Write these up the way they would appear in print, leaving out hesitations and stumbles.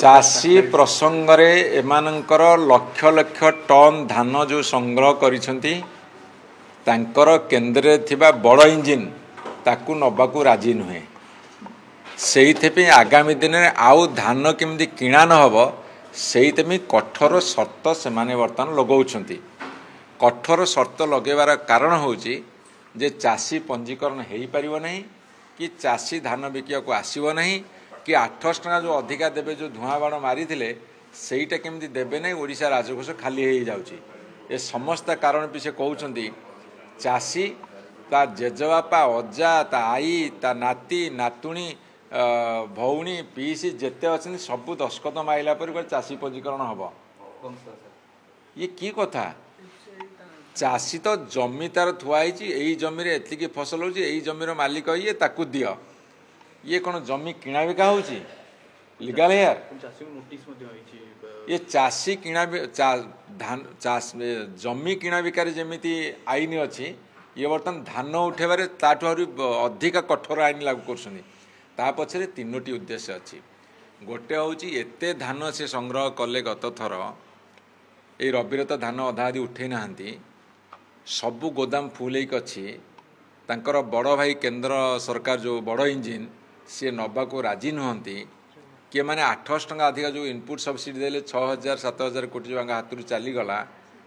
चाषी प्रसंग रे एमानंकर लक्ष लक्ष टन धान जो संग्रह करिसंती तांकर केंद्र थिबा बड़ इंजिन ताकू नबाकू राजी नुहे से आगामी दिन में आउ धान केमती किणा न हब से कठोर शर्त से बर्तमान लगौछंती। कठोर शर्त लगेबार कारण होची जे चाषी पंजीकरण हो पारिबो नहीं कि चाषी धान बिकिया को आसीबो नहीं कि 800 टका जो अधिका देवे जो धुआं बाण मारी सेटा केमती देवे नहीं ओडिशा राजकोष खाली हो जाउची। ए समस्त कारण भी से कहउछंती चाषी ता जेजबापा अजा ता आई ता नाती नातुणी भौणी पीसी जेते अच्छे सबू दस्खत माइला पर चाषी पंजीकरण हम ये की कथा। चाषी तो जमी तार थुआई यही जमी एतिकी फसल हो जमीर मालिक ये ताकू दियो ये कौन जमी किणा बिका हो लीगल हेयर ये चाषी किणा धान जमी किणा बिकार जमी आईन अच्छी ये बर्तमान धान उठेबार ताठू अधिक कठोर आईन लागू कर पछरे तीनोटी उद्देश्य अच्छी। गोटे हूँ एते धान से संग्रह कले गत थर ये रबिर तो धान अधा अधि उठे ना सबू गोदाम फुल अच्छी तांकर बड़ भाई केंद्र सरकार जो बड़ इंजिन सी नबा को राजी नुहंती किए मैंने 800 टका अधिक जो इनपुट सब्सिडी देले 6000 7000 कोटी टका हाथ चलीगला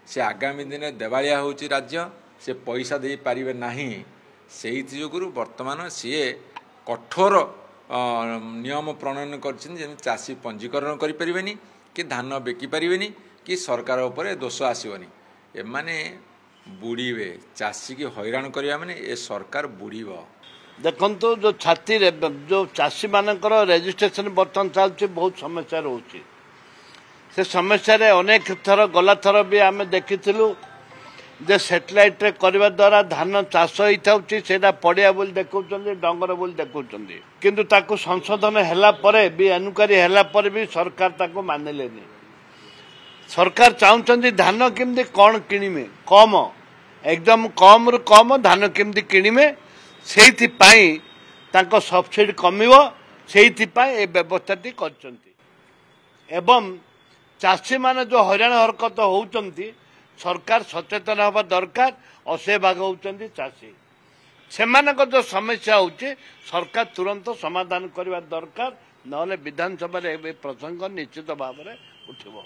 से आगामी दिन देवालिया हो राज्य से पैसा दे पारे ना से जोगुरु वर्तमान सी कठोर नियम प्रणयन कर चाषी पंजीकरण करें कि धान बिकी पारे कि सरकार उपर दोष आसबनी एमाने बुड़ीबे चाषी की हैरान करिया माने ए सरकार बुड़ीब। देखो जो छाती जो चाषी मानकर रेजिस्ट्रेशन बर्तमान चलती बहुत समस्या रोचे से समस्या रे अनेक थर गला थर भी आम देखी जे सेटेलाइट रे करबा द्वारा धान चाष होता पड़िया बोली देखुं डंगर बोली देखुं किंतु ताकू संशोधन हैला परे भी अनुकारी हैला परे भी सरकार ताकू मानिलेनी। सरकार चाहते धान केमती कौन किणिमे कम एकदम कम रु कम धान केमती किणिमे से सब्सिडी कमिबो से व्यवस्था एवं चाषी माने जो हैरान हरकत होउचंती सरकार सचेतन हवा दरकार और से भाग होउचंती चाषी सेमानक जो समस्या होउची सरकार तुरंत समाधान करबा दरकार नहले विधानसभा रे प्रसंग निश्चित भाव में उठिबो।